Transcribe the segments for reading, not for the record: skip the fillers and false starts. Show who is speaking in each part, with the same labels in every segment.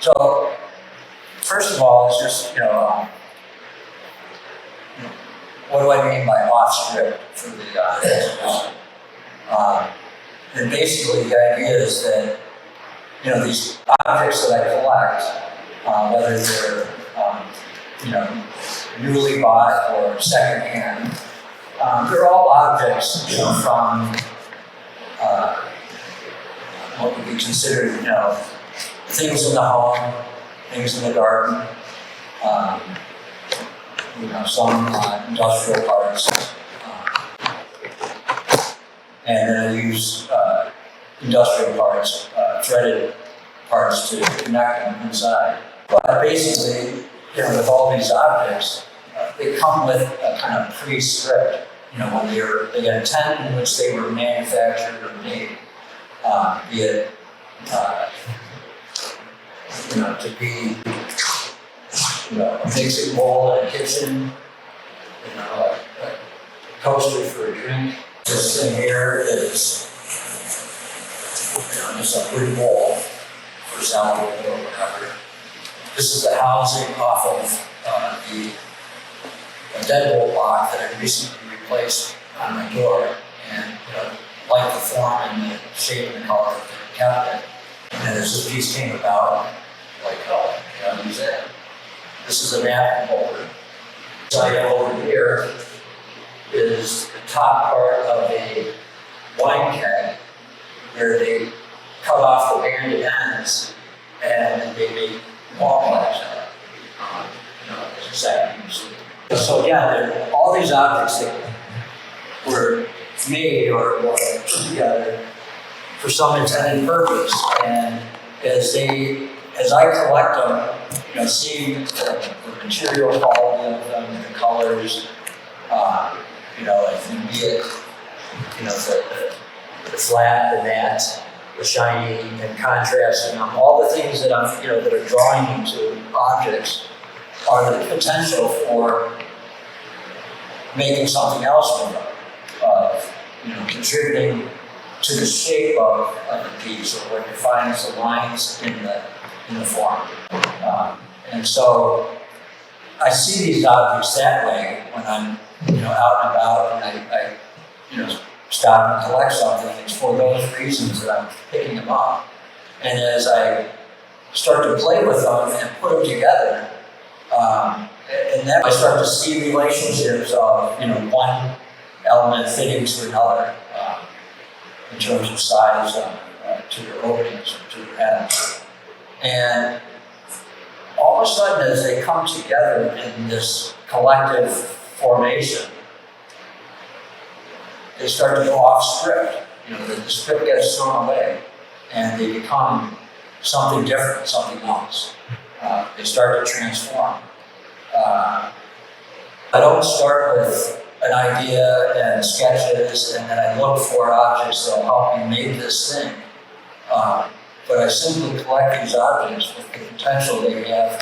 Speaker 1: So, first of all, it's just, what do I mean by off script for the exhibition? And basically the idea is that, these objects that I collect, whether they're, newly bought or secondhand, they're all objects, from what would be considered, things in the home, things in the garden, some industrial parts, and then I use industrial parts, threaded parts to connect them inside. But basically, with all these objects, they come with a kind of pre-script. When they get a tent in which they were manufactured or made, be it to be a mixing bowl in a kitchen, a coaster for a drink. This thing here is just a big bowl for salad or whatever. This is the housing off of the deadbolt block that I recently replaced on my door, and like the form and the shape and the color of the cabinet. And as this piece came about, use that. This is a napkin holder. Side over here is the top part of a wine keg where they cut off the banded ends and they make wall plaques out of it. As a second use. So again, all these objects that were made or put together for some intended purpose, and as I collect them, see the material quality of them, the colors, and be it, the flat, the matte, the shiny, and contrasting them, all the things that that are drawing me to objects are the potential for making something else with them, contributing to the shape of the piece, or what defines the lines in the form. And so I see these objects that way when I'm out and about and I stop and collect something. It's for those reasons that I'm picking them up. And as I start to play with them and put them together, and then I start to see relationships of one element fitting to another in terms of size to their openings or to their ends. And all of a sudden, as they come together in this collective formation, they start to go off script. The script gets thrown away and they become something different, something else. They start to transform. I don't start with an idea and sketches and then I look for objects that will help me make this thing. But I simply collect these objects with the potential they have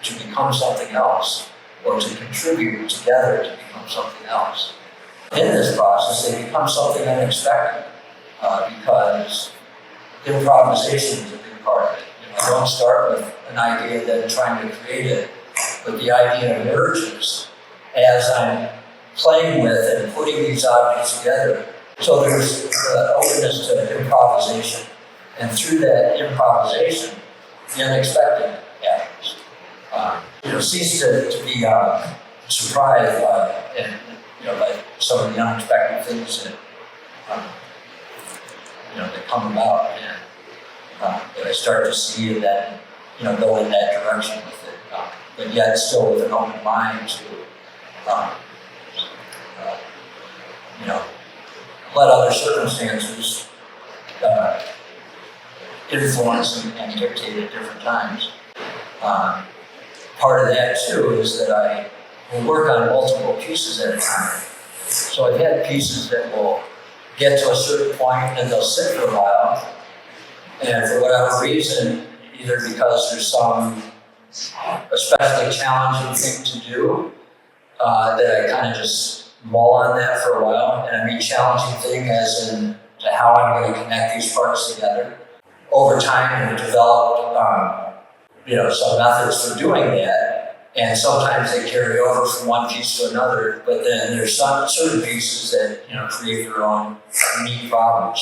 Speaker 1: to become something else, or to contribute together to become something else. In this process, they become something unexpected because improvisation is a big part of it. I don't start with an idea then trying to create it, but the idea emerges as I'm playing with and putting these objects together. So there's the openness to improvisation. And through that improvisation, the unexpected happens. Cease to be surprised by some of the unexpected things that that come about, and that I start to see and then go in that direction with it. But yet still with an open mind to let other circumstances influence and dictate at different times. Part of that too is that I will work on multiple pieces at a time. So I've had pieces that will get to a certain point and they'll sit for a while, and for whatever reason, either because there's some especially challenging thing to do, that I kind of just mull on that for a while. And I mean challenging thing as in to how I'm going to connect these parts together. over time, we developed, some methods for doing that, and sometimes they carry over from one piece to another. But then there's some certain pieces that create their own unique problems,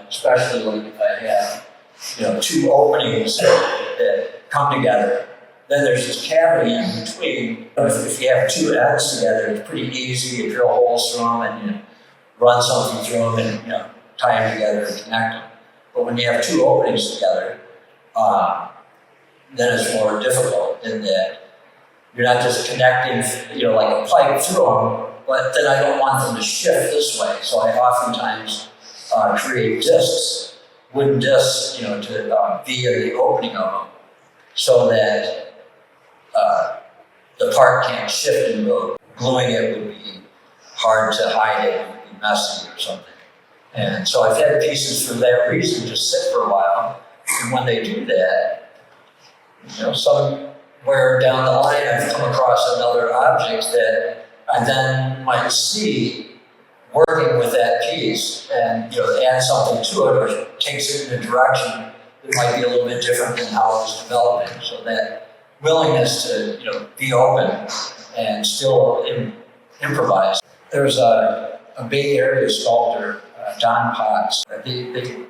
Speaker 1: especially like if I have two openings that come together. Then there's this cavity in between. If you have two ends together, it's pretty easy. You drill holes through them and you run something through them and tie them together and connect them. But when you have two openings together, then it's more difficult in that you're not just connecting, like a pipe through them, but then I don't want them to shift this way. So I oftentimes create discs, wooden discs, to be in the opening of them, so that the part can't shift and move. Gluing it would be hard to hide it, it would be messy or something. And so I've had pieces for that reason just sit for a while. And when they do that, somewhere down the line I've come across another object that I then might see working with that piece and add something to it or takes it in a direction that might be a little bit different than how it was developing. So that willingness to be open and still improvise. There's a Bay Area sculptor, Don Potts. They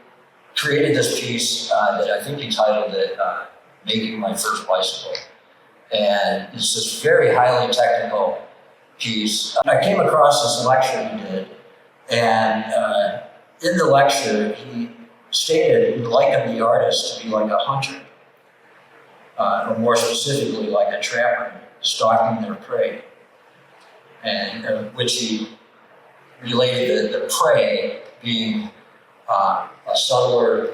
Speaker 1: created this piece that I think he titled it Making My First Bicycle. And it's this very highly technical piece. I came across this lecture he did, and in the lecture he stated he likened the artist to be like a hunter, or more specifically like a trapper stalking their prey, and which he related the prey being a subtler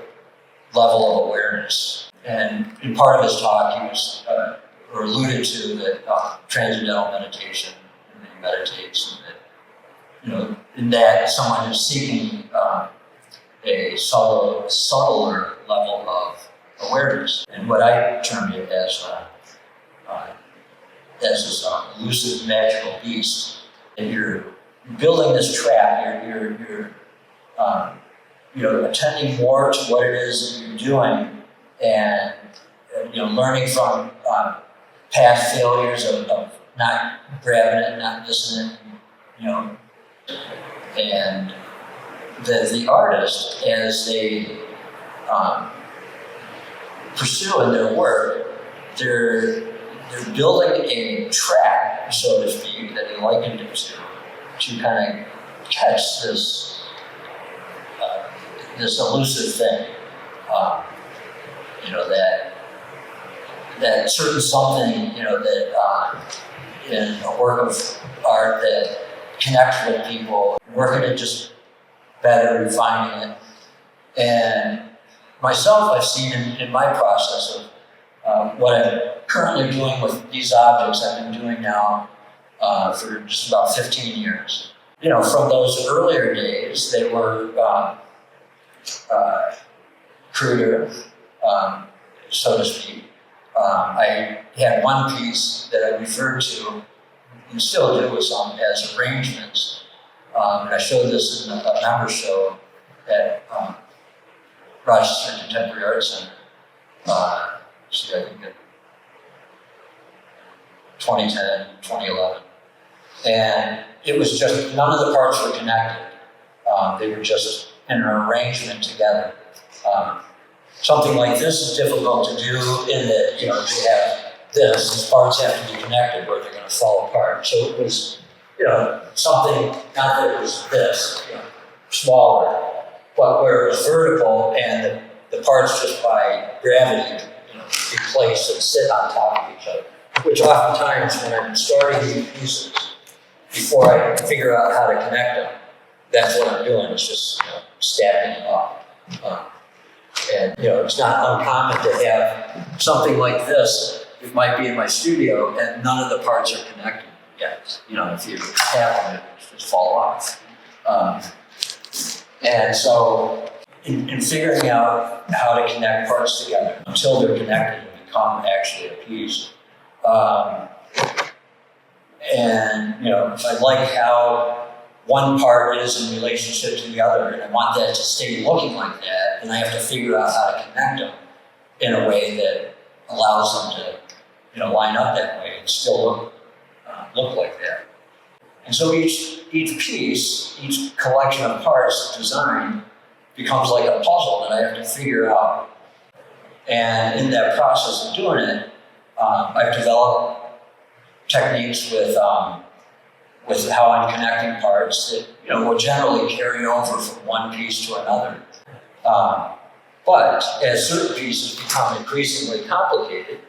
Speaker 1: level of awareness. And in part of his talk, he was, or alluded to that transcendental meditation, and he meditates, and that, in that someone is seeking a subtler level of awareness. And what I termed it as this elusive magical beast. And you're building this trap, you're attending more to what it is that you're doing, and learning from past failures of not grabbing it, not missing it, and the artist, as they pursue in their work, they're building a trap, so to speak, that they likened it to kind of catch this elusive thing, that certain something, that in a work of art that connects with people, working it just better, refining it. And myself, I've seen in my process of what I'm currently doing with these objects, I've been doing now for just about 15 years. From those earlier days, they were cruder, so to speak. I had one piece that I referred to, and still do with some, as arrangements. And I showed this in a member show at Rochester Contemporary Art Center. I think in 2010, 2011. And it was just, none of the parts were connected. They were just in an arrangement together. Something like this is difficult to do in that, you have these parts have to be connected or they're going to fall apart. So it was, something, not that it was this, smaller, but where it was vertical and the parts just by gravity, be placed and sit on top of each other. Which oftentimes when I'm starting these pieces, before I figure out how to connect them, that's what I'm doing, it's just stacking them up. And it's not uncommon to have something like this. It might be in my studio and none of the parts are connected yet. If you tap on it, it just fall off. And so in figuring out how to connect parts together until they're connected and become actually a piece. And I like how one part is in relationship to the other, and I want that to stay looking like that, then I have to figure out how to connect them in a way that allows them to, line up that way and still look like that. And so each piece, each collection of parts designed becomes like a puzzle that I have to figure out. And in that process of doing it, I've developed techniques with how I'm connecting parts that will generally carry over from one piece to another. But as certain pieces become increasingly complicated,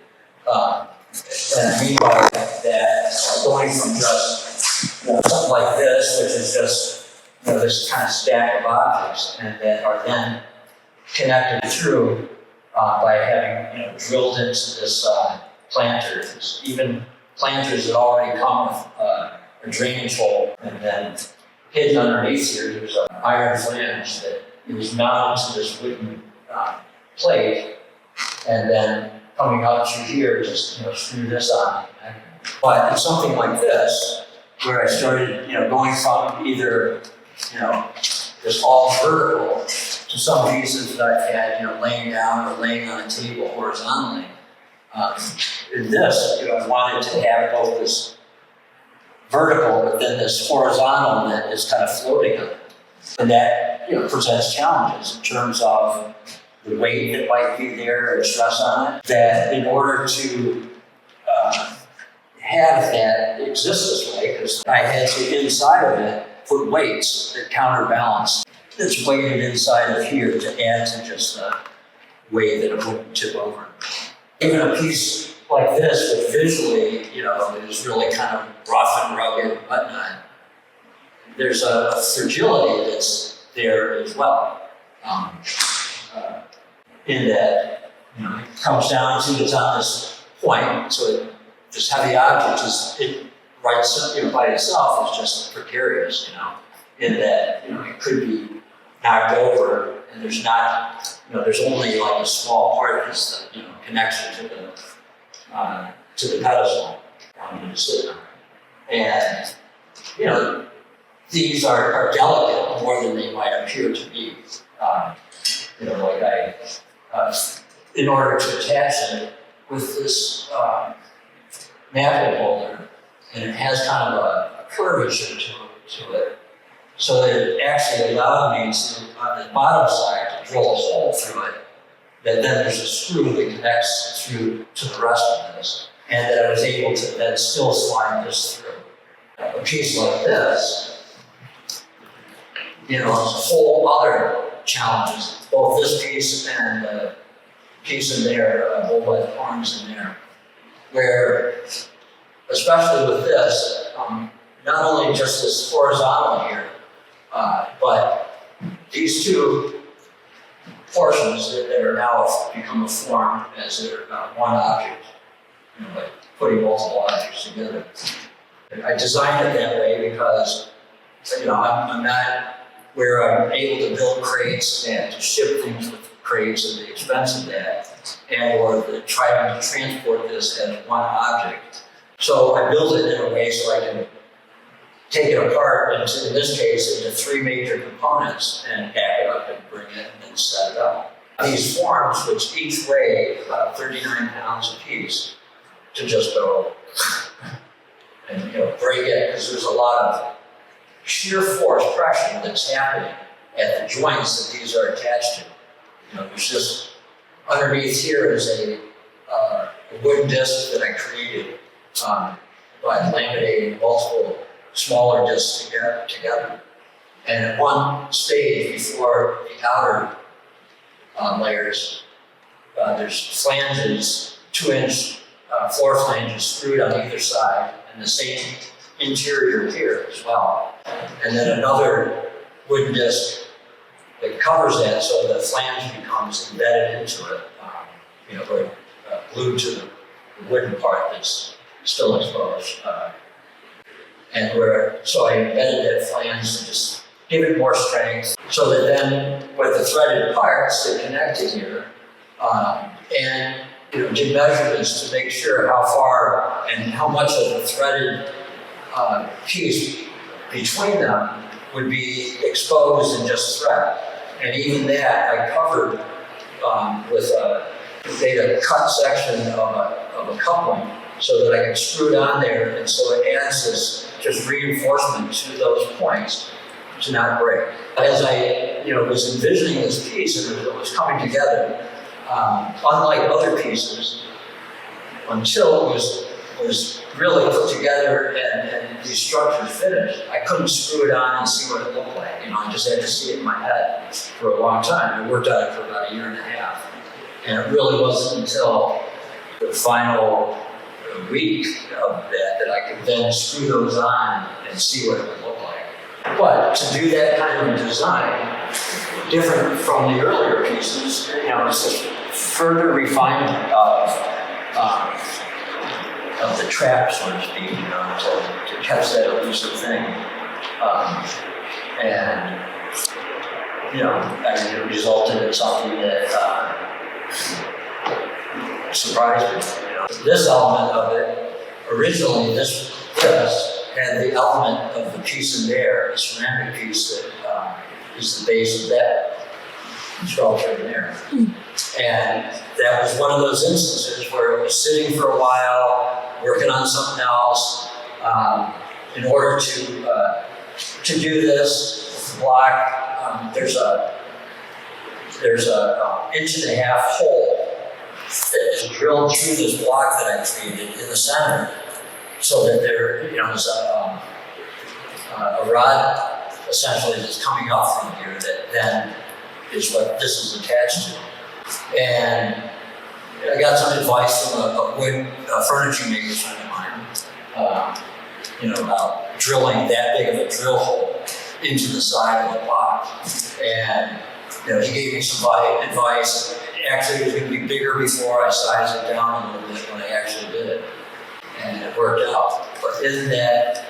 Speaker 1: and I mean by that, going from just something like this, which is just this kind of stack of objects, and that are then connected through by having drilled into this planter. Even planters that already come with a drainage hole, and then hidden underneath here, there's an iron flange that is mounted to this wooden plate, and then coming up through here, just screw this on. But it's something like this, where I started, going from either, this all vertical to some pieces that I've had, laying down or laying on a table horizontally. In this, I wanted to have both this vertical, but then this horizontal that is kind of floating on it. And that, presents challenges in terms of the weight that might be there and stress on it, that in order to have that exist this way, because I had to, inside of it, put weights that counterbalance. It's weighted inside of here to add to just the weight that it wouldn't tip over. Even a piece like this, which visually, is really kind of rough and rugged and whatnot, there's a fragility that's there as well. In that, it comes down to it's on this point, so this heavy object by itself is just precarious, in that, it could be knocked over, and there's not, there's only like a small part of this, connection to the pedestal to sit on. And, these are delicate more than they might appear to be. In order to attach it with this napkin holder, and it has kind of a curvature to it, so that it actually allowed me to, on the bottom side, to drill a hole through it, that then there's a screw that connects through to the rest of this, and that I was able to then still slide this through. A piece like this, there's a whole other challenges, both this piece and the piece in there, both with arms in there, where, especially with this, not only just this horizontal here, but these two portions that are now become a form as they're one object, like putting multiple objects together. I designed it that way because, I'm not where I'm able to build crates and to ship things with crates at the expense of that, and or trying to transport this as one object. So I build it in a way so I can take it apart into, in this case, into 3 major components and pack it up and bring it and then set it up. These forms, which each weigh about 39 pounds a piece, to just go and break it, because there's a lot of shear force pressure that's happening at the joints that these are attached to. There's just underneath here is a wooden disc that I created by laminating multiple smaller discs together. And at one stage before the outer layers, there's flanges, 2-inch floor flanges screwed on either side, and the same interior here as well. And then another wooden disc that covers that, so the flange becomes embedded into it, or glued to the wooden part that's still exposed. So I embedded that flange to just give it more strength, so that then with the threaded parts that connect to here, and did measurements to make sure how far and how much of the threaded piece between them would be exposed and just thread. And even that I covered made a cut section of a coupling so that I could screw it on there, and so it adds this just reinforcement to those points to not break. As I was envisioning this piece and it was coming together, unlike other pieces, until it was really put together and these structures finished, I couldn't screw it on and see what it looked like. I just had to see it in my head for a long time. I worked on it for about a year and a half. And it really wasn't until the final week of that I could then screw those on and see what it would look like. But to do that kind of design, different from the earlier pieces, it's a further refinement of the trap, so to speak, to catch that elusive thing. It resulted in something that surprised me. This element of it, originally this had the element of the piece in there, the ceramic piece that is the base of that sculpture in there. And that was one of those instances where it was sitting for a while, working on something else. In order to do this block, there's a 1.5 inch hole that is drilled through this block that I created in the center, so that there is a rod essentially that's coming up from here that then is what this is attached to. And I got some advice from a wood furniture maker friend of mine, about drilling that big of a drill hole into the side of the block. And he gave me some advice. Actually, it was going to be bigger before I sized it down a little bit when I actually did it. And it worked out. But in that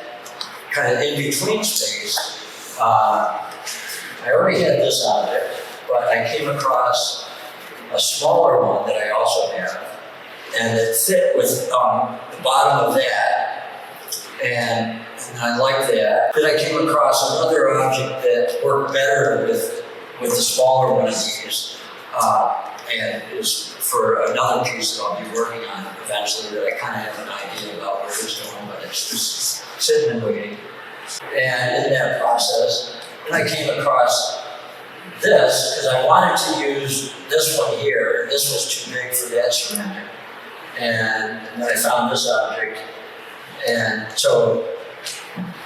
Speaker 1: kind of in-between space, I already had this object, but I came across a smaller one that I also have, and it fit with the bottom of that, and I liked that. Then I came across another object that worked better with the smaller one of these, and is for another piece that I'll be working on eventually that I kind of have an idea about where it's going, but it's just sitting and waiting. And in that process, then I came across this because I wanted to use this one here. This was too big for that ceramic. And then I found this object. And so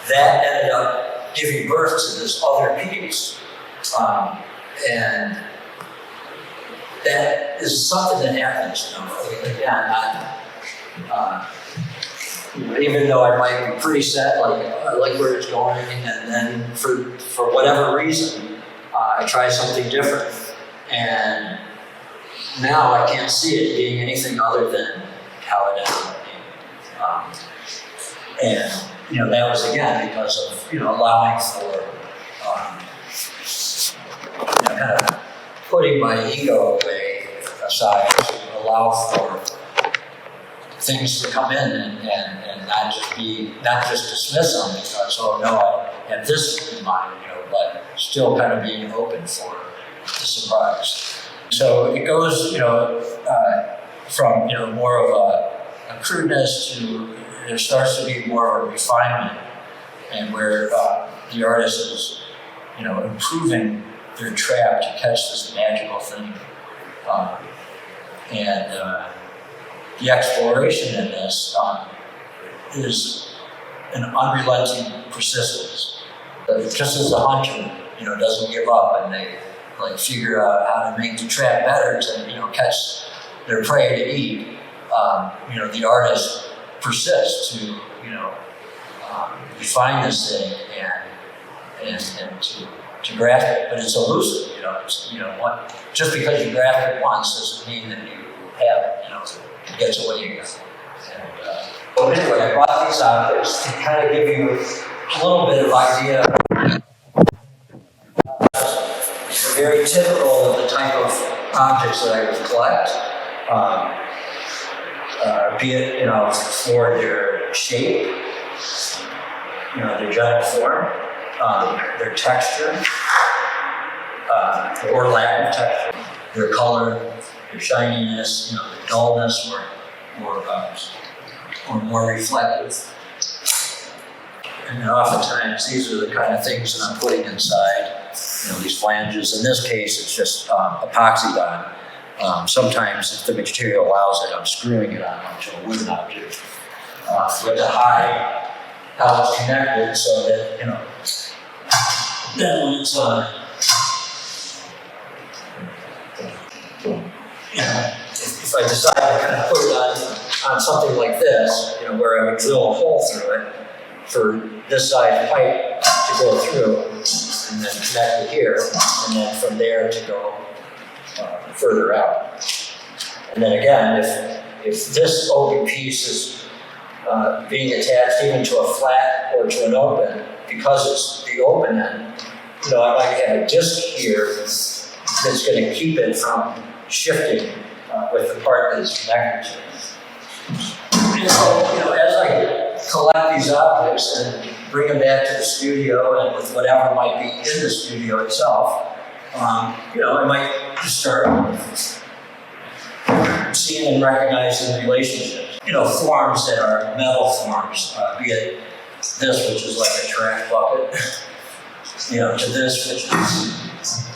Speaker 1: that ended up giving birth to this other piece. And that is something that happens, again, even though I might be pretty set, I like where it's going, and then for whatever reason, I try something different. And now I can't see it being anything other than how it ended up being. And that was again because of allowing for kind of putting my ego away aside to allow for things to come in and not just dismiss them because I have this in mind, but still kind of being open for the surprise. So it goes, from more of a crudeness to there starts to be more of a refinement, and where the artist is, improving their trap to catch this magical thing, and the exploration in this is an unrelenting persistence. Just as the hunter, doesn't give up and they figure out how to make the trap better to catch their prey to eat. The artist persists to refine this thing and to grasp it, but it's elusive. Just because you grasp it once doesn't mean that you have it. It gets away again. But anyway, I brought these objects to kind of give you a little bit of idea. They're very typical of the type of objects that I would collect. Be it, for their shape, their general form, their texture, or lack of texture, their color, their shininess, their dullness, or more reflective. And oftentimes these are the kind of things that I'm putting inside, these flanges. In this case, it's just epoxied on. Sometimes if the material allows it, I'm screwing it onto a wooden object. But to hide how it's connected so that, then when it's if I decide to kind of put it on something like this, where I would drill a hole through it for this size pipe to go through, and then connect it here, and then from there to go further out. And then again, if this open piece is being attached even to a flat or to an open, because it's the open end, I might have a disc here that's going to keep it from shifting with the part that is connected to it. And so, as I collect these objects and bring them back to the studio, and with whatever might be in the studio itself, I might just start seeing and recognizing relationships. Forms that are metal forms, be it this, which is like a trash bucket, to this, which is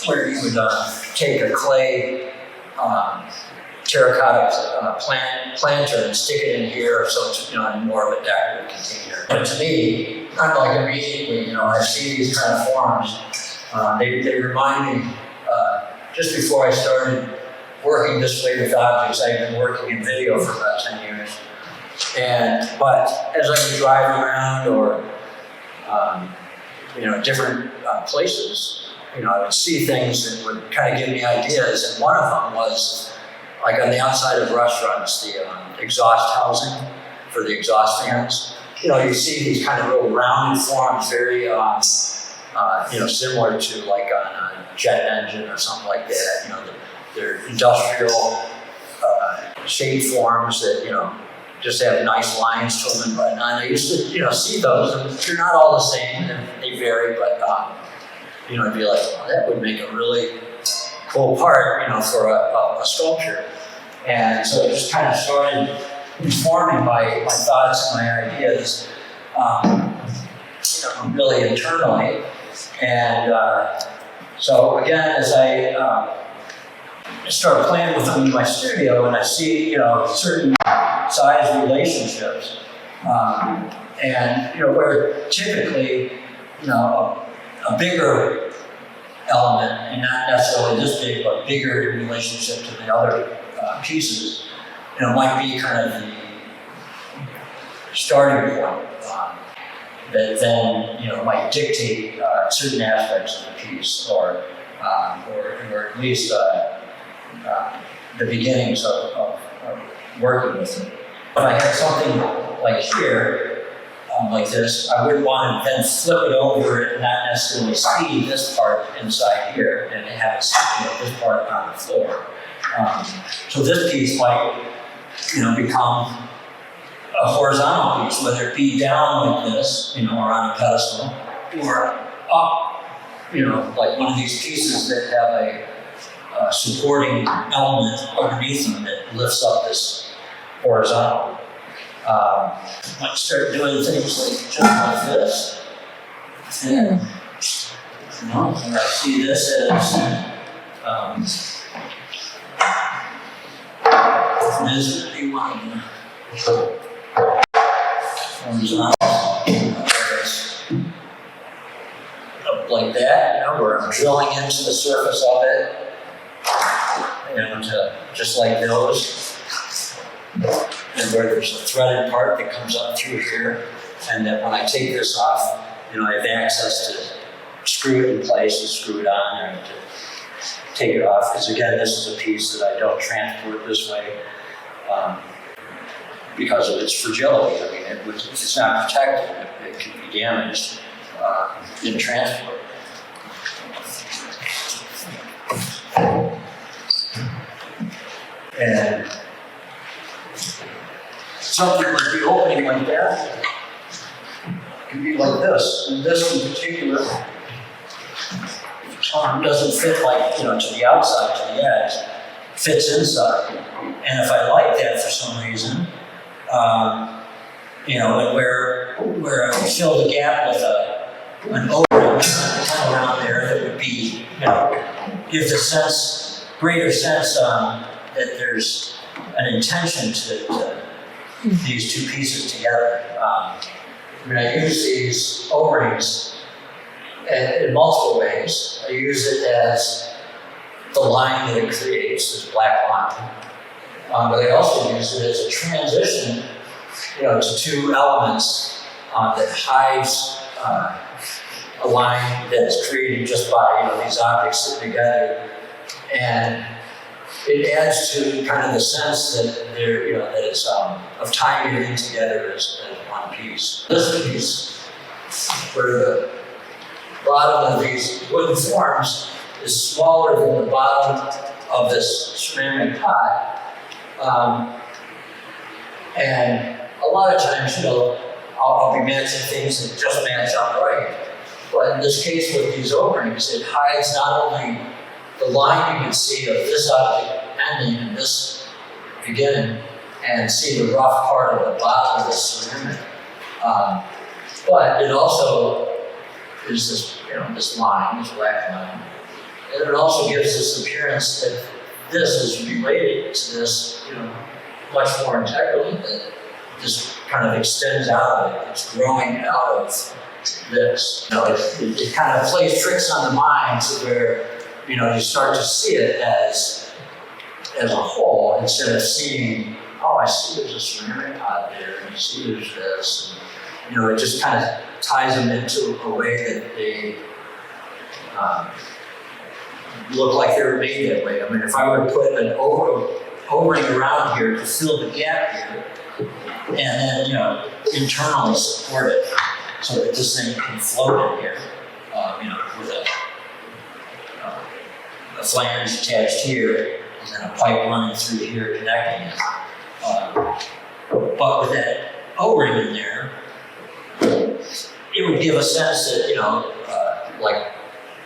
Speaker 1: where you would take a clay terracotta planter and stick it in here, so it's in more of a decorative container. But to me, kind of like immediately, I see these kind of forms. They remind me, just before I started working this way with objects, I've been working in video for about 10 years. But as I would drive around or different places, I would see things that would kind of give me ideas. And one of them was like on the outside of restaurants, the exhaust housing for the exhaust fans. You see these kind of little rounded forms, very similar to like on a jet engine or something like that. They're industrial shape forms that just have nice lines to them and whatnot. I used to see those, and they're not all the same, and they vary, but I'd be like, well, that would make a really cool part, for a sculpture. And so it just kind of started informing my thoughts and my ideas, really internally. And so again, as I start playing with them in my studio, and I see, certain size relationships, and where typically, a bigger element, and not necessarily this big, but bigger in relationship to the other pieces, might be kind of the starting point that then, might dictate certain aspects of the piece, or at least the beginnings of working with it. If I had something like here, like this, I wouldn't want to then flip it over and not necessarily see this part inside here and have this part on the floor. So this piece might, become a horizontal piece, whether it be down like this, or on a pedestal, or up, like one of these pieces that have a supporting element underneath them that lifts up this horizontal. Might start doing things like just like this. And I see this as you want horizontal. Up like that, where I'm drilling into the surface of it, just like those. And where there's a threaded part that comes up through here, and that when I take this off, I have access to screw it in place and screw it on, and to take it off. Because again, this is a piece that I don't transport this way because of its fragility. It's not protected; it can be damaged in transport. And something like the opening like that, could be like this, and this in particular doesn't fit like, to the outside, to the edge, fits inside. And if I like that for some reason, and where I fill the gap with an opening around there that would be, give the greater sense that there's an intention to these two pieces together. I use these O-rings in multiple ways. I use it as the line that it creates, this black line. But I also use it as a transition, to two elements that hides a line that's created just by these objects sitting together, and it adds to kind of the sense that that it's of tying it in together as one piece. This piece, where the bottom of these wooden forms is smaller than the bottom of this ceramic pot. And a lot of times, I'll be matching things that just match up right. But in this case with these O-rings, it hides not only the line you can see of this object ending and this beginning, and see the rough part of the bottom of the ceramic, but it also is this, this line, this black line. And it also gives this appearance that this is related to this, much more integrally, that this kind of extends out of it. It's growing out of this. It kind of plays tricks on the mind to where, you start to see it as a whole instead of seeing, oh, I see there's a ceramic pot there, and I see there's this. And, it just kind of ties them into a way that they look like they were made that way. If I were to put an O-ring around here to fill the gap here, and then, internally support it so that this thing can float in here, with a flange attached here, and then a pipe running through here connecting it. But with that O-ring in there, it would give a sense that, like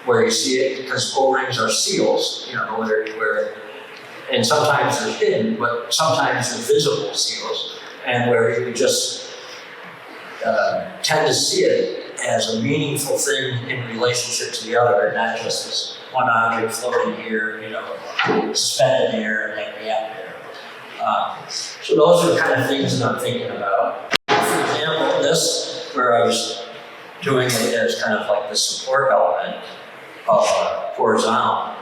Speaker 1: where you see it, because O-rings are seals, where and sometimes they're hidden, but sometimes they're visible seals, and where you just tend to see it as a meaningful thing in relationship to the other, and not just this one object floating here, suspended here, and hanging out there. So those are the kind of things that I'm thinking about. For example, this, where I was doing it as kind of like the support element of horizontal.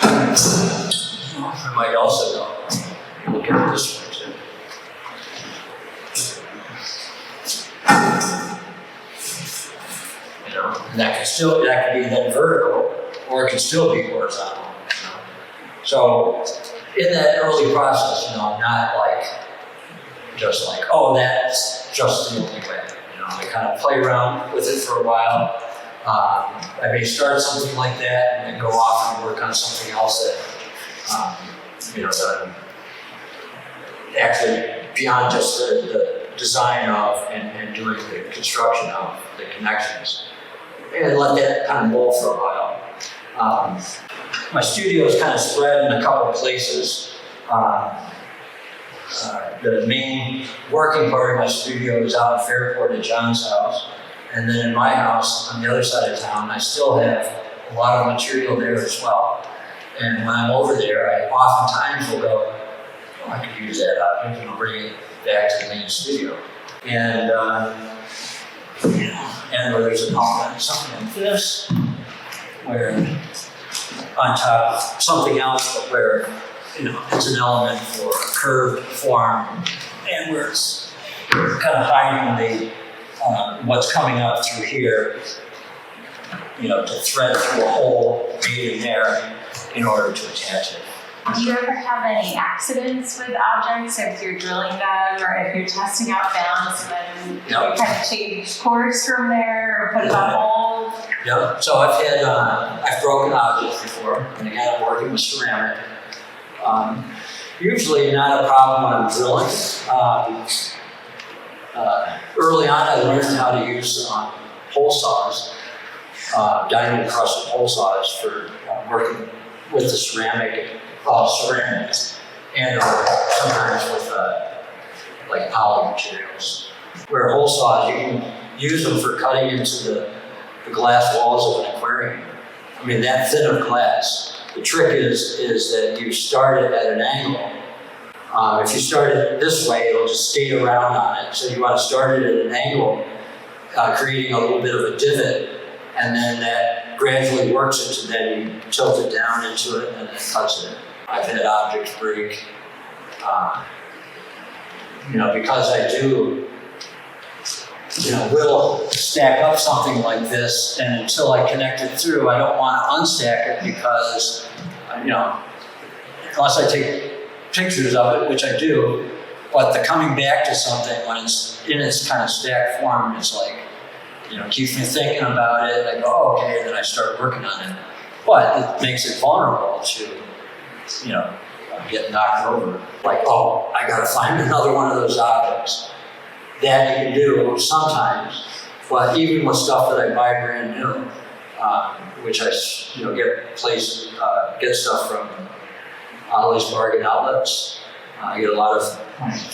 Speaker 1: I might also go look at this one too. And that can be then vertical, or it can still be horizontal. So in that early process, I'm not just like, oh, that's just the only way. I kind of play around with it for a while. I may start something like that and then go off and work on something else that, that I'm actually beyond just the design of and doing the construction of the connections. And let that kind of roll for a while. My studio is kind of spread in a couple of places. The main working part of my studio is out in Fairport at John's house. And then in my house on the other side of town, I still have a lot of material there as well. And when I'm over there, I oftentimes will go, oh, I could use that object, and I'll bring it back to the main studio. And and where there's an element, something like this, where on top of something else, but where it's an element for a curved form, and where it's kind of hiding what's coming up through here, to thread through a hole made in there in order to attach it.
Speaker 2: Do you ever have any accidents with objects if you're drilling them or if you're testing out bounds and then you kind of change course from there or put it on hold?
Speaker 1: Yep. So I've broken objects before, and again, I'm working with ceramic. Usually not a problem when I'm drilling. early on I learned how to use hole saws, diamond encrusted hole saws for working with the ceramics, and sometimes with like poly materials. Where hole saws, you can use them for cutting into the glass walls of an aquarium. I mean, that thin of glass. The trick is that you start it at an angle. If you start it this way, it'll just skate around on it. So you want to start it at an angle, creating a little bit of a divot, and then that gradually works it to then you tilt it down into it and then cuts it. I've had objects break, because I do, will stack up something like this, and until I connect it through, I don't want to unstack it because, unless I take pictures of it, which I do, but the coming back to something when it's in its kind of stacked form is like, keeps me thinking about it. I go, oh, okay, and then I start working on it. But it makes it vulnerable to, get knocked over. Like, oh, I gotta find another one of those objects. That you can do sometimes, but even with stuff that I buy brand new, which I get stuff from Ollie's Bargain Outlets. I get a lot of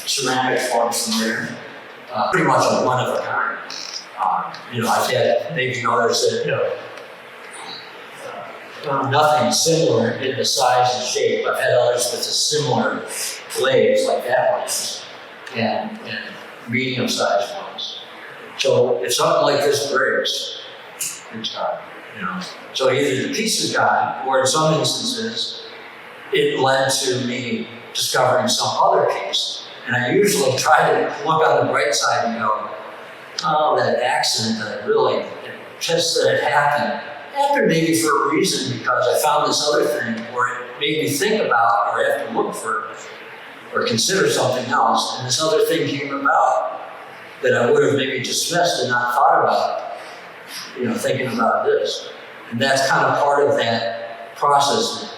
Speaker 1: ceramic forms from there. Pretty much a one of a kind. They've noticed that nothing similar in the size and shape. I've had others with a similar blades like that one is, and medium-sized ones. So if something like this breaks, it's gone. So either the piece is gone, or in some instances, it led to me discovering some other piece. And I usually try to look on the bright side and go, oh, that accident that just that it happened maybe for a reason, because I found this other thing, or it made me think about, or have to look for, or consider something else, and this other thing came about that I would have maybe dismissed and not thought about, thinking about this. And that's kind of part of that process that,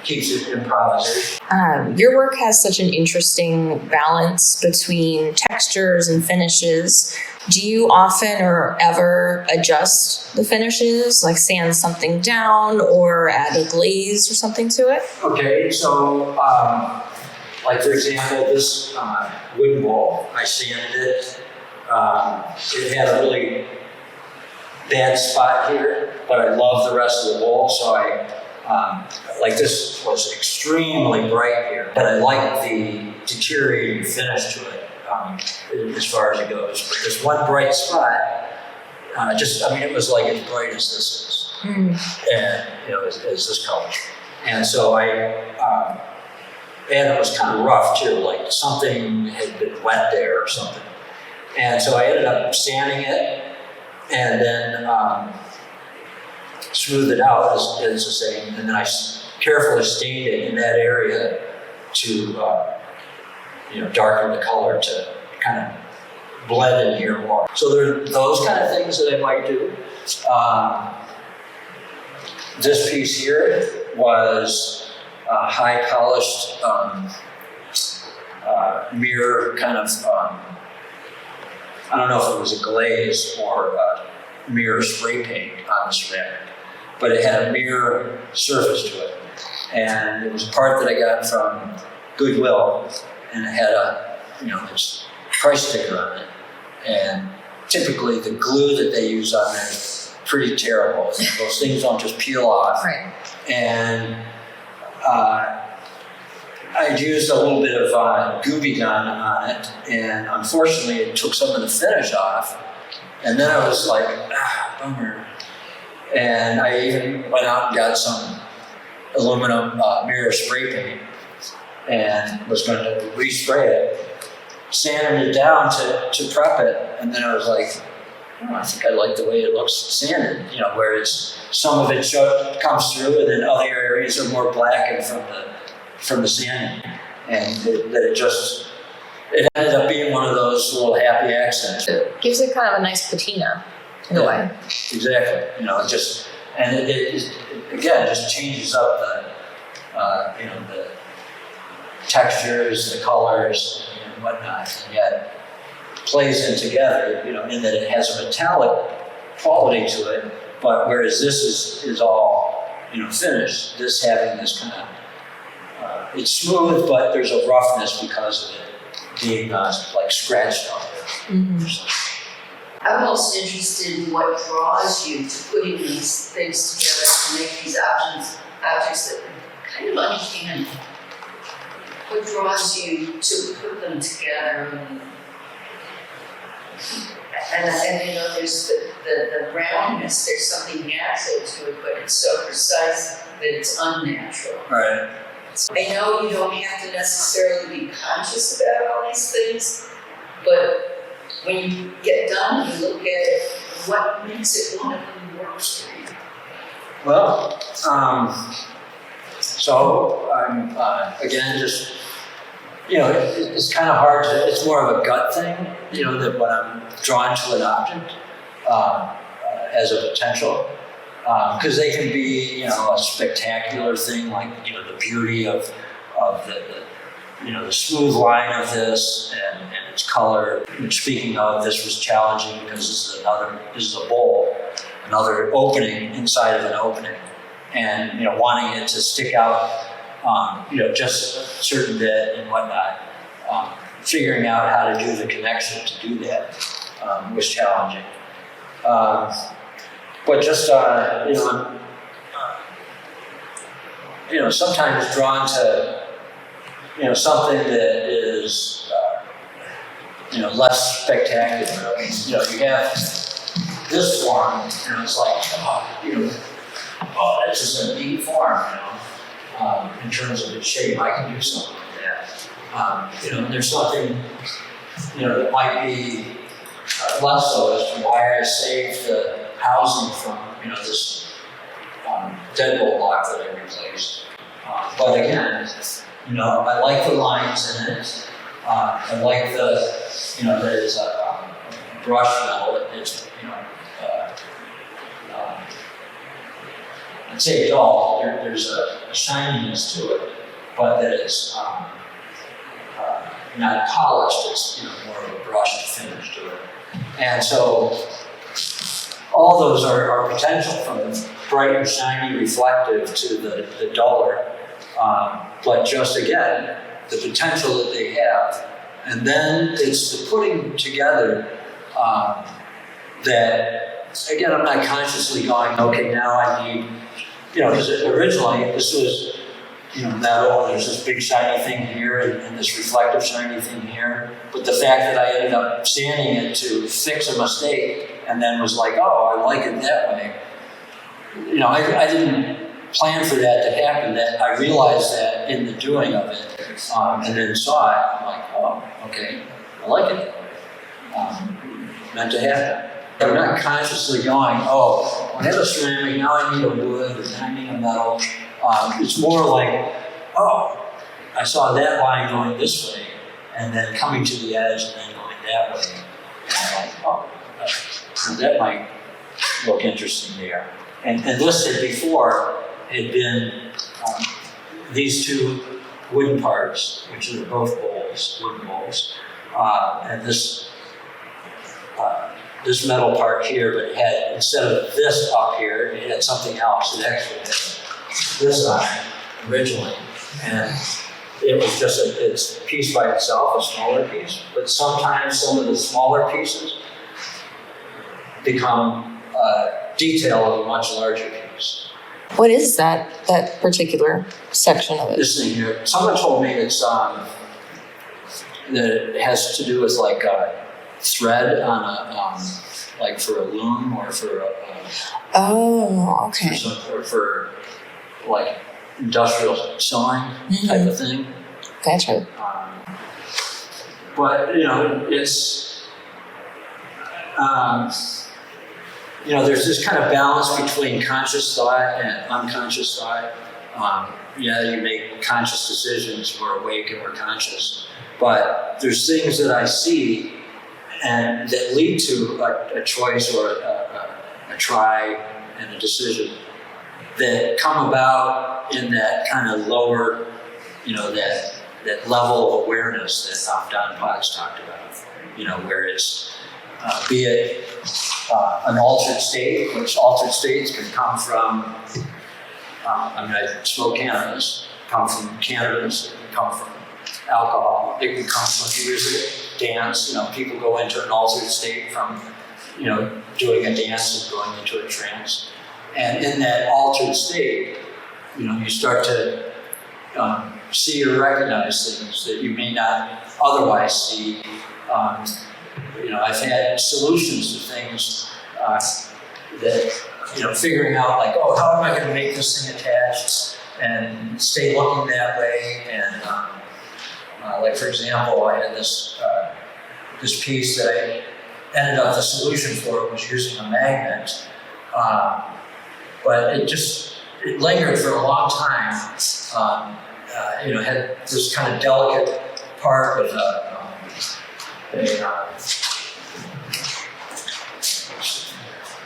Speaker 1: keeps it improvisation.
Speaker 3: Your work has such an interesting balance between textures and finishes. Do you often or ever adjust the finishes, like sand something down or add a glaze or something to it?
Speaker 1: Okay, so like for example, this wooden bowl, I sanded it. It had a really bad spot here, but I love the rest of the bowl, so like this was extremely bright here, but I like the deteriorating finish to it as far as it goes. But this one bright spot, it was like as bright as this is, and as this color. And so and it was kind of rough too, like something had been wet there or something. And so I ended up sanding it and then smoothed it out, as the saying, and then I carefully stained it in that area to darken the color to kind of blend in here more. So there are those kind of things that I might do. This piece here was a high polished mirror kind of, I don't know if it was a glaze or a mirror spray paint on the ceramic, but it had a mirror surface to it. And it was a part that I got from Goodwill, and it had this price sticker on it. And typically the glue that they use on there is pretty terrible. Those things don't just peel off.
Speaker 3: Right.
Speaker 1: And I used a little bit of Gooby gun on it, and unfortunately it took some of the finish off. And then I was like, bummer. And I even went out and got some aluminum mirror spray paint and was going to respray it, sanded it down to prep it. And then I was like, I think I like the way it looks sanded, where some of it comes through and then other areas are more blackened from the sanding. And it ended up being one of those little happy accidents.
Speaker 3: It gives it kind of a nice patina in a way.
Speaker 1: Exactly. It again just changes up the textures, the colors, and whatnot, and yet plays in together, in that it has a metallic quality to it, but whereas this is all, finished, this having this kind of, it's smooth, but there's a roughness because of it being like scratched on there.
Speaker 4: I'm most interested in what draws you to putting these things together to make these objects that kind of uncanny. What draws you to put them together? And there's the roundness, there's something natural to it, but it's so precise that it's unnatural.
Speaker 1: Right.
Speaker 4: I know you don't have to necessarily be conscious about all these things, but when you get done, you look at it, what makes it one of them work for you?
Speaker 1: Well, so I'm, again, just, it's kind of hard to, it's more of a gut thing, that when I'm drawn to an object as a potential. Because they can be, a spectacular thing, like, the beauty of the smooth line of this and its color. And speaking of, this was challenging because this is a bowl, another opening inside of an opening. And, wanting it to stick out, just a certain bit and whatnot. Figuring out how to do the connection to do that was challenging. But just, sometimes drawn to, something that is, less spectacular. I mean, you have this form, it's like, that's just a neat form, in terms of its shape. I can do something like that. There's something, that might be less so as to why I saved the housing from, this deadbolt block that I replaced. But again, I like the lines in it. I like that it's a brush metal. It's, I'd say dull. There's a shininess to it, but that it's not polished. It's, more of a brushed finish to it. And so all those are potential, from bright and shiny reflective to the duller. But just again, the potential that they have. And then it's the putting together that, again, I'm not consciously going, okay, now I need, because originally this was, metal, there's this big shiny thing here and this reflective shiny thing here. But the fact that I ended up sanding it to fix a mistake and then was like, oh, I like it that way. I didn't plan for that to happen. That I realized that in the doing of it, and then saw it. I'm like, oh, okay, I like it that way. Meant to happen. I'm not consciously going, oh, I have a ceramic, now I need a wood, or now I need a metal. It's more like, oh, I saw that line going this way, and then coming to the edge and then going that way. And I'm like, oh, that might look interesting there. And listed before had been these two wooden parts, which are both bowls, wooden bowls, and this metal part here, but it had, instead of this up here, it had something else. It actually had this on it originally, and it was just it's a piece by itself, a smaller piece. But sometimes some of the smaller pieces become detail of a much larger piece.
Speaker 3: What is that particular section of it?
Speaker 1: This thing here, someone told me it's that it has to do with like a thread on a like for a loom or for a
Speaker 3: oh, okay.
Speaker 1: for like industrial sewing type of thing.
Speaker 3: Gotcha.
Speaker 1: But it's there's this kind of balance between conscious thought and unconscious thought. You make conscious decisions, we're awake and we're conscious. But there's things that I see and that lead to a choice or a try and a decision that come about in that kind of lower, that level of awareness that Don Potts talked about. where it's, be it an altered state, which altered states can come from, I smoke cannabis, come from cannabis, it can come from alcohol, it can come from music, dance, people go into an altered state from, doing a dance and going into a trance. And in that altered state, you start to see or recognize things that you may not otherwise see. I've had solutions to things that, figuring out like, oh, how am I going to make this thing attached and stay looking that way? And like for example, I had this piece that I ended up, the solution for it was using a magnet, but it lingered for a long time. Had this kind of delicate part with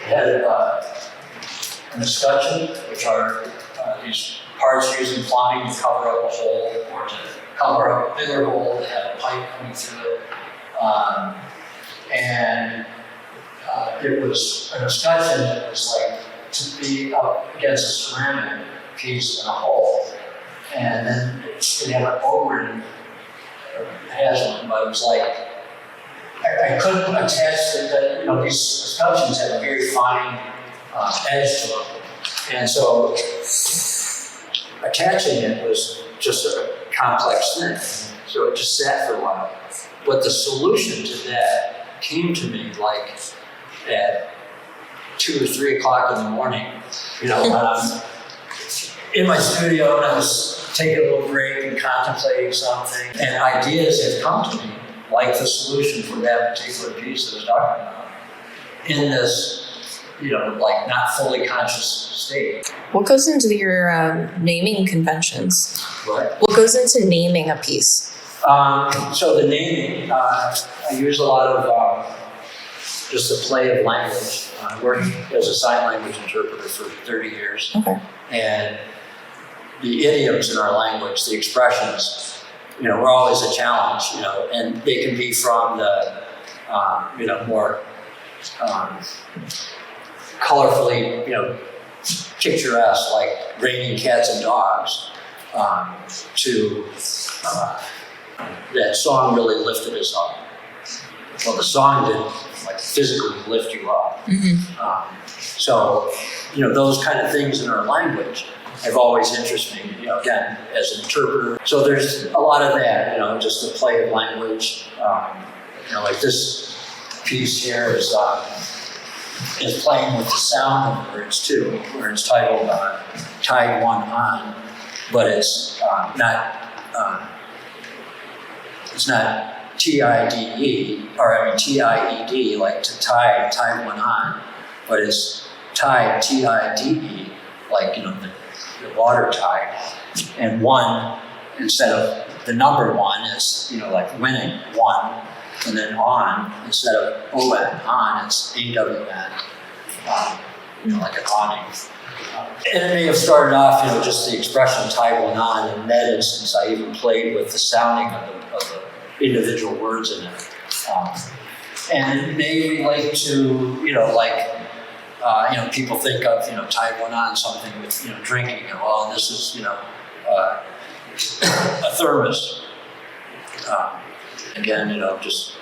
Speaker 1: had an escutcheon, which are these parts used in plumbing to cover up a hole or to cover up a bigger hole that had a pipe coming through it. It was an escutcheon that was like to be up against a ceramic piece in a hole. And then it had an O-ring, or has one, but it was like, I couldn't attach these escutcheons had a very fine edge to them. And so attaching it was just a complex thing. So it just sat for a while. But the solution to that came to me like at 2 or 3 o'clock in the morning, when I'm in my studio and I was taking a little break and contemplating something, and ideas have come to me, like the solution for that particular piece that I was talking about, in this, like not fully conscious state.
Speaker 3: What goes into your naming conventions?
Speaker 1: What?
Speaker 3: What goes into naming a piece?
Speaker 1: So the naming, I use a lot of just the play of language. I worked as a sign language interpreter for 30 years.
Speaker 3: Okay.
Speaker 1: And the idioms in our language, the expressions, were always a challenge, and they can be from the, more colorfully, picturesque, like raining cats and dogs, to that song really lifted us up. Well, the song didn't like physically lift you up.
Speaker 3: Mm-hmm.
Speaker 1: So, those kind of things in our language have always interested me, again, as an interpreter. So there's a lot of that, just the play of language. Like this piece here is playing with the sound of words too, where it's titled Tied One On, but it's not T-I-D-E, or T-I-E-D, like to tie one on, but it's tied, T-I-D-E, like, the water tide. And one, instead of the number one, is, like winning, one. And then on, instead of O-N, on, it's A-W-N, like an awning. And it may have started off, just the expression tie one on. In that instance, I even played with the sounding of the individual words in it. And it may relate to, people think of, tie one on something with, drinking. Well, this is, a thermos. Again, just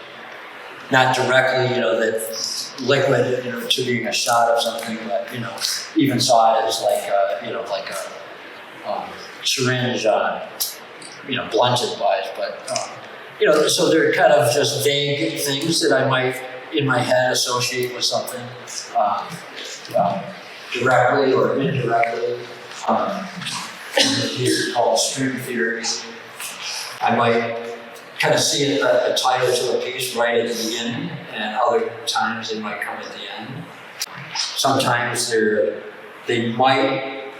Speaker 1: not directly, that liquid, to being a shot of something, but, even saw it as like a syringe, blunted wise, but, so they're kind of just vague things that I might, in my head, associate with something, directly or indirectly. It's called string theory. I might kind of see a title to a piece right at the beginning, and other times it might come at the end. Sometimes they might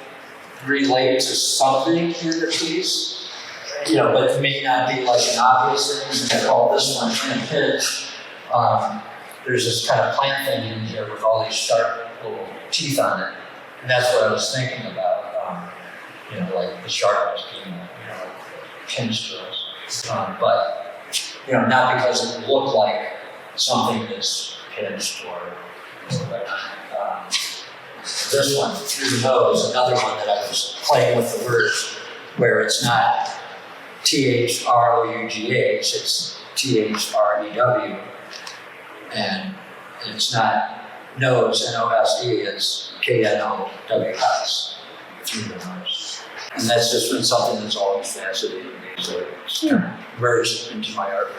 Speaker 1: relate to something in the piece, but it may not be like an obvious thing. I call this one pitch. There's this kind of plant thing in here with all these sharp little teeth on it, and that's what I was thinking about. Like the sharpness being, like pinch to us. But, not because it looked like something that's hinged or whatnot. This one, through the nose, another one that I was playing with the words, where it's not THROUGH, it's THREW, and it's not nose, NOSE, it's KNOWS, through the nose. And that's just been something that's always fascinated me, so it's kind of merged into my artwork.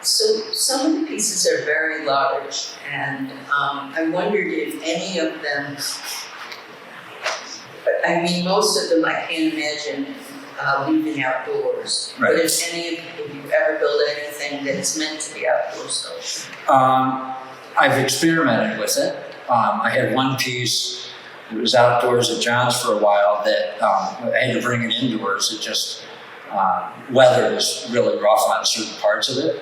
Speaker 4: So some of the pieces are very large, and I wondered if any of them, I mean, most of them I can't imagine leaving outdoors.
Speaker 1: Right.
Speaker 4: But if you ever build anything that's meant to be outdoors though?
Speaker 1: I've experimented with it. I had one piece, it was outdoors at John's for a while, that I had to bring it indoors. It just, weather was really rough on certain parts of it.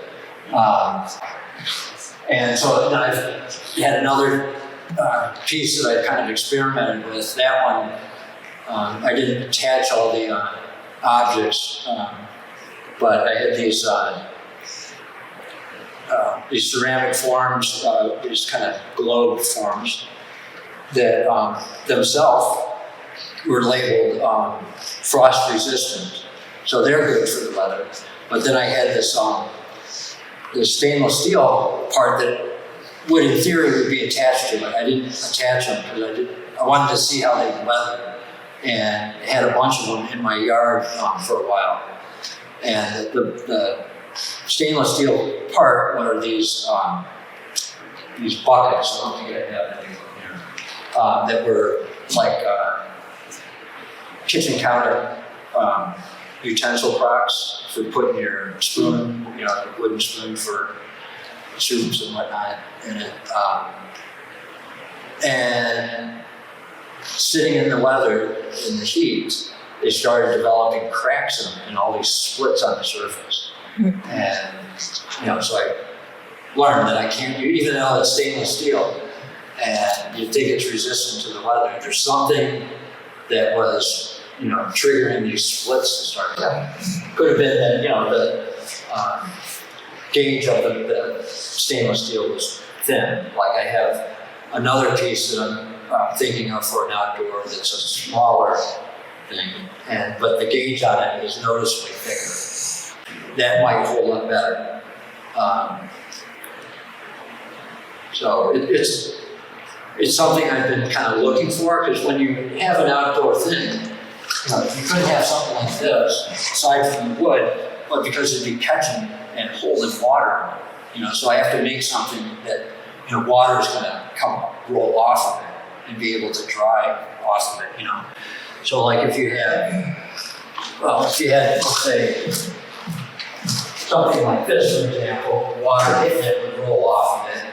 Speaker 1: And so then I've had another piece that I kind of experimented with. That one, I didn't attach all the objects, but I had these ceramic forms, these kind of globe forms that themselves were labeled frost resistant. So they're good for the weather. But then I had this stainless steel part that would, in theory, would be attached to it. I didn't attach them because I wanted to see how they weather, and had a bunch of them in my yard for a while. And the stainless steel part were these buckets. I don't think I have any here, that were like kitchen counter utensil crocks for putting your spoon, the wooden spoon for soups and whatnot in it. And sitting in the weather, in the heat, they started developing cracks in them and all these splits on the surface. And, so I learned that I can't, even though it's stainless steel and you think it's resistant to the weather, there's something that was, triggering these splits to start happening. Could have been that, the gauge of the stainless steel was thin. Like I have another piece that I'm thinking of for an outdoor that's a smaller thing, but the gauge on it is noticeably thicker. That might hold up better. So it's something I've been kind of looking for, because when you have an outdoor thing, you could have something like this, aside from the wood, but because it'd be catching and holding water, so I have to make something that, water is gonna roll off of it and be able to dry off of it, So like if you had, let's say, something like this, for example, water hitting it would roll off of it,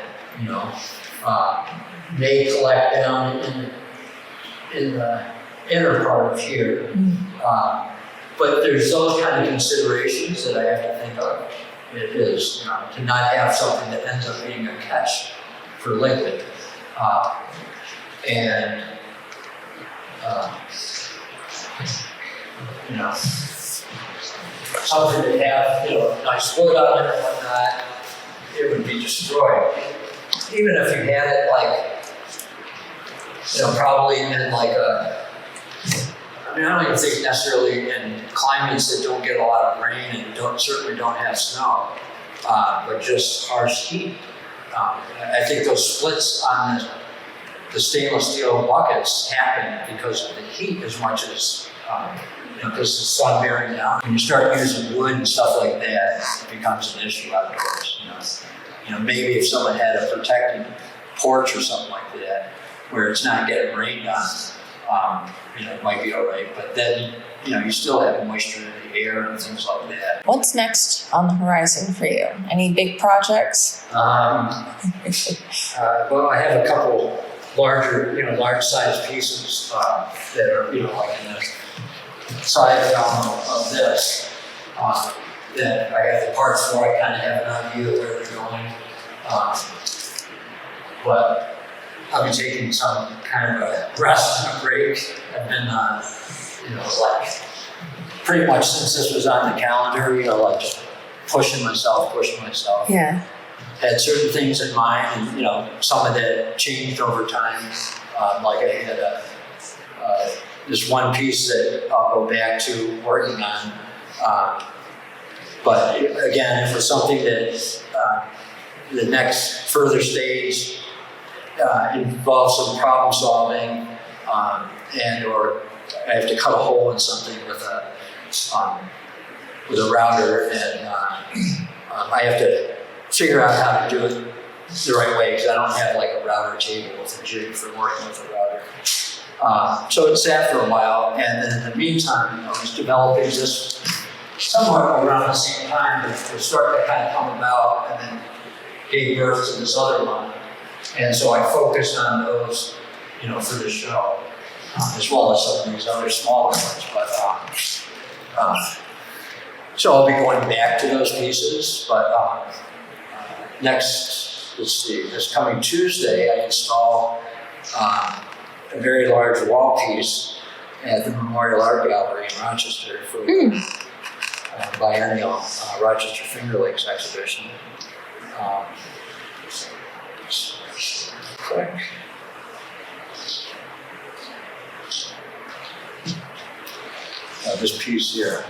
Speaker 1: may collect down in the inner part of here. But there's those kind of considerations that I have to think of. It is, to not have something that ends up being a catch for liquid. Something that have, nice wood on it and whatnot, it would be destroyed. Even if you had it like, probably in like I don't even think necessarily in climates that don't get a lot of rain and certainly don't have snow, but just harsh heat. I think those splits on the stainless steel buckets happen because of the heat as much as, because the sun bearing down. When you start using wood and stuff like that, it becomes an issue outdoors. Maybe if someone had a protected porch or something like that, where it's not getting rained on, it might be all right. But then, you still have moisture in the air and things like that.
Speaker 3: What's next on the horizon for you? Any big projects?
Speaker 1: Well, I have a couple larger, large-sized pieces that are, like in the side of this. That I have the parts for. I kind of have an idea of where they're going. But I'll be taking some kind of a rest and a break. I've been, like pretty much since this was on the calendar, like just pushing myself.
Speaker 3: Yeah.
Speaker 1: had certain things in mind, and some of that changed over time. Like I had this one piece that I'll go back to working on. But again, if it's something that the next further stage involves some problem solving, and or I have to cut a hole in something with a router, and I have to figure out how to do it the right way, because I don't have like a router table with a jig for working with a router. So it sat for a while, and then in the meantime, I was developing this somewhat around the same time that was starting to kind of come about, and then gave birth to this other one. And so I focused on those, for the show, as well as some of these other smaller ones. But so I'll be going back to those pieces. But next, let's see, this coming Tuesday, I install a very large wall piece at the Memorial Art Gallery in Rochester for biennial Rochester Finger Lakes exhibition. Quick. This piece here,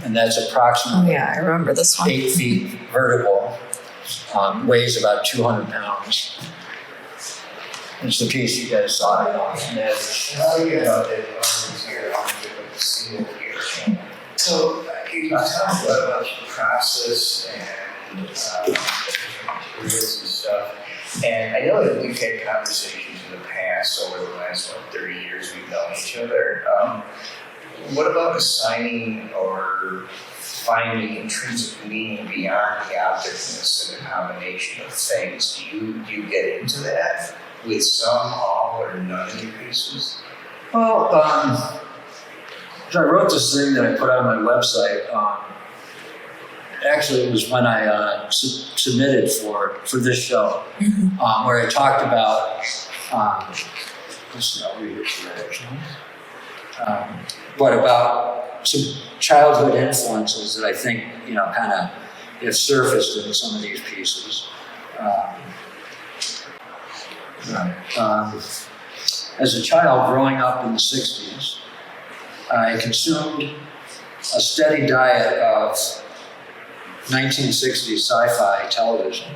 Speaker 1: and that's approximately
Speaker 3: Yeah, I remember this one.
Speaker 1: 8 feet vertical, weighs about 200 pounds. It's the piece you guys saw.
Speaker 5: So you talked about the process and materials and stuff. And I know that we've had conversations in the past over the last 30 years we've known each other. What about assigning or finding intrinsic meaning beyond the objectness and the combination of things? Do you get into that with some, all, or none of your pieces?
Speaker 1: Well, so I wrote this thing that I put on my website. Actually, it was when I submitted for this show, where I talked about, I'll read it here actually, but about some childhood influences that I think, kind of have surfaced in some of these pieces. As a child growing up in the 60s, I consumed a steady diet of 1960s sci-fi television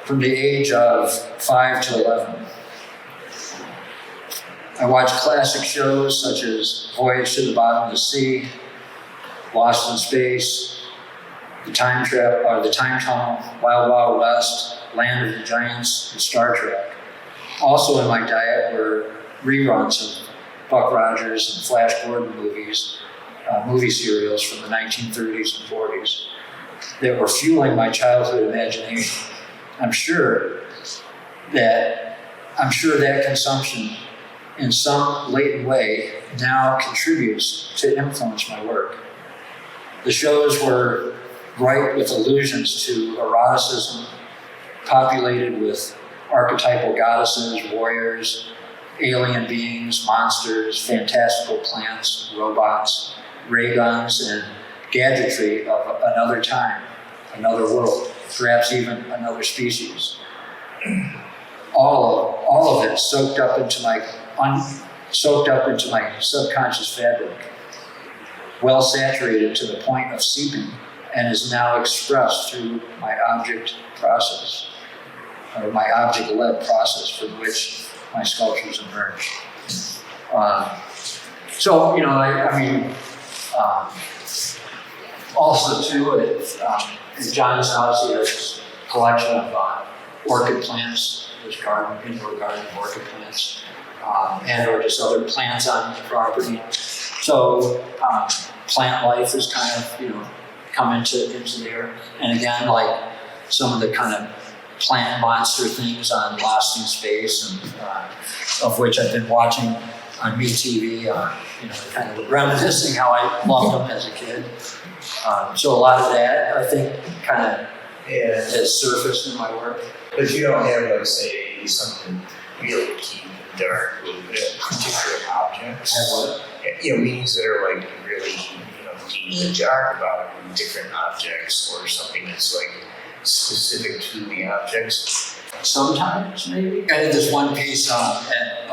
Speaker 1: from the age of 5 to 11. I watched classic shows such as Voyage to the Bottom of the Sea, Lost in Space, The Time Tunnel, Wild Wild West, Land of the Giants, and Star Trek. Also in my diet were reruns of Buck Rogers and Flash Gordon movies, movie serials from the 1930s and 40s that were fueling my childhood imagination. I'm sure that consumption in some latent way now contributes to influence my work. The shows were ripe with allusions to eroticism, populated with archetypal goddesses, warriors, alien beings, monsters, fantastical plants, robots, ray guns, and gadgetry of another time, another world, perhaps even another species. All of it soaked up into my subconscious fabric, well saturated to the point of seeping, and is now expressed through my object process, or my object-led process from which my sculptures emerge. Also too, at John's house, he has this collection of orchid plants, his indoor garden of orchid plants, and or just other plants on the property. So plant life has kind of, come into there. And again, like some of the kind of plant monster things on Lost in Space, and of which I've been watching on MeTV, kind of reminiscing how I loved them as a kid. So a lot of that, I think, kind of has surfaced in my work.
Speaker 5: But you don't have, like, say, something really deep and dark with particular objects.
Speaker 1: Have what?
Speaker 5: Meanings that are like really, deep and dark about different objects, or something that's like specific to the objects?
Speaker 1: Sometimes, maybe. I did this one piece at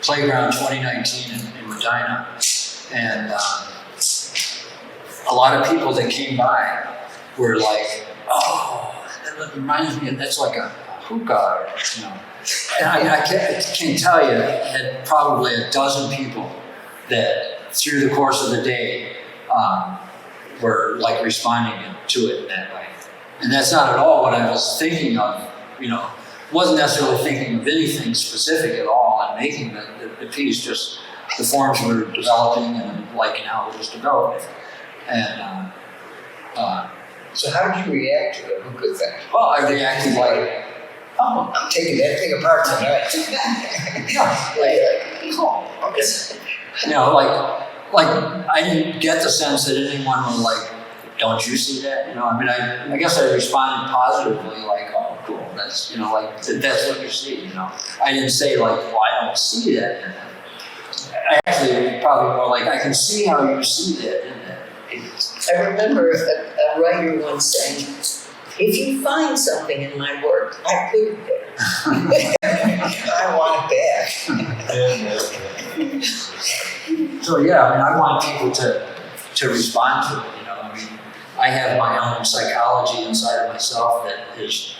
Speaker 1: Playground 2019 in Medina, and a lot of people that came by were like, "Oh, that reminds me of that's like a hookah," you know. And I mean, I can't tell you, I had probably a dozen people that through the course of the day were like responding to it in that way. And that's not at all what I was thinking of, you know. Wasn't necessarily thinking of anything specific at all on making the piece, just the forms were developing and liking how it was developing. And
Speaker 5: So how did you react to the hookah thing?
Speaker 1: well, I reacted like, oh,
Speaker 5: I'm taking that thing apart tonight.
Speaker 1: like, cool.
Speaker 5: Okay.
Speaker 1: You know, like I didn't get the sense that anyone was like, don't you see that? You know, I mean, I guess I responded positively, like, oh, cool, that's, you know, like, that's what you see, you know. I didn't say like, well, I don't see that in that. Actually, probably more like, I can see how you see that in that.
Speaker 6: I remember a writer once saying, if you find something in my work, I put it there.
Speaker 5: I want it back.
Speaker 1: So yeah, I mean, I want people to respond to it, you know. I mean, I have my own psychology inside of myself that is,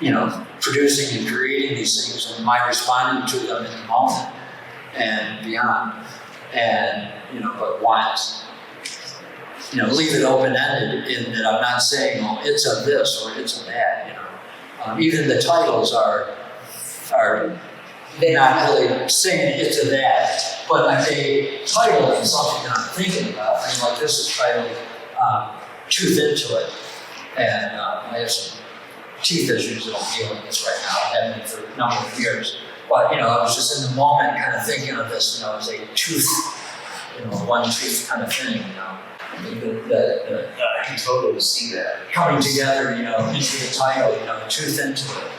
Speaker 1: you know, producing and creating these things, and my responding to them in the moment and beyond. And, you know, but want, you know, leave it open-ended in that I'm not saying, oh, it's a this or it's a that, you know. Even the titles are not really saying it's a that, but like a title is something that I'm thinking about. I mean, like this is titled Tooth Into It, and I have some teeth issues that I'm dealing with right now. I haven't for a number of years, but you know, I was just in the moment, kind of thinking of this, you know, as a tooth, you know, one tooth kind of thing, you know.
Speaker 5: I can totally see that.
Speaker 1: Coming together, you know, into the title, you know, Tooth Into It,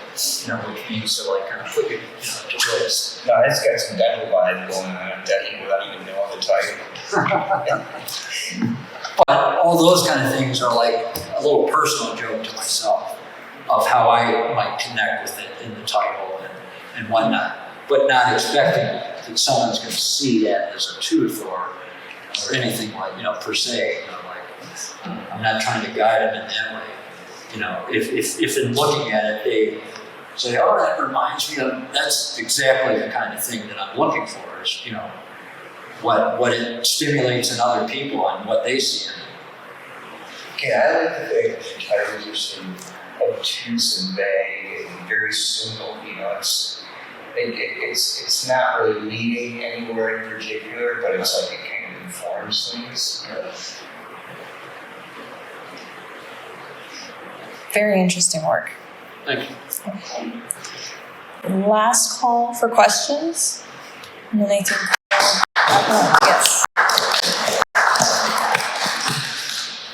Speaker 1: you know, which means to like kind of put your, you know, to rest.
Speaker 5: No, it's got some dental vibe going on without even knowing the title.
Speaker 1: But all those kind of things are like a little personal joke to myself of how I might connect with it in the title and whatnot, but not expecting that someone's going to see that as a tooth or anything like, you know, per se. You know, like, I'm not trying to guide them in that way. You know, if in looking at it, they say, oh, that reminds me of, that's exactly the kind of thing that I'm looking for is, you know, what it stimulates in other people and what they see in it.
Speaker 5: Yeah, I like the fact that your titles are so obtuse and vague and very simple. You know, it's not really leading anywhere in particular, but it's like it kind of informs things.
Speaker 3: Very interesting work.
Speaker 1: Thank you.
Speaker 3: Last call for questions. Anything? Yes.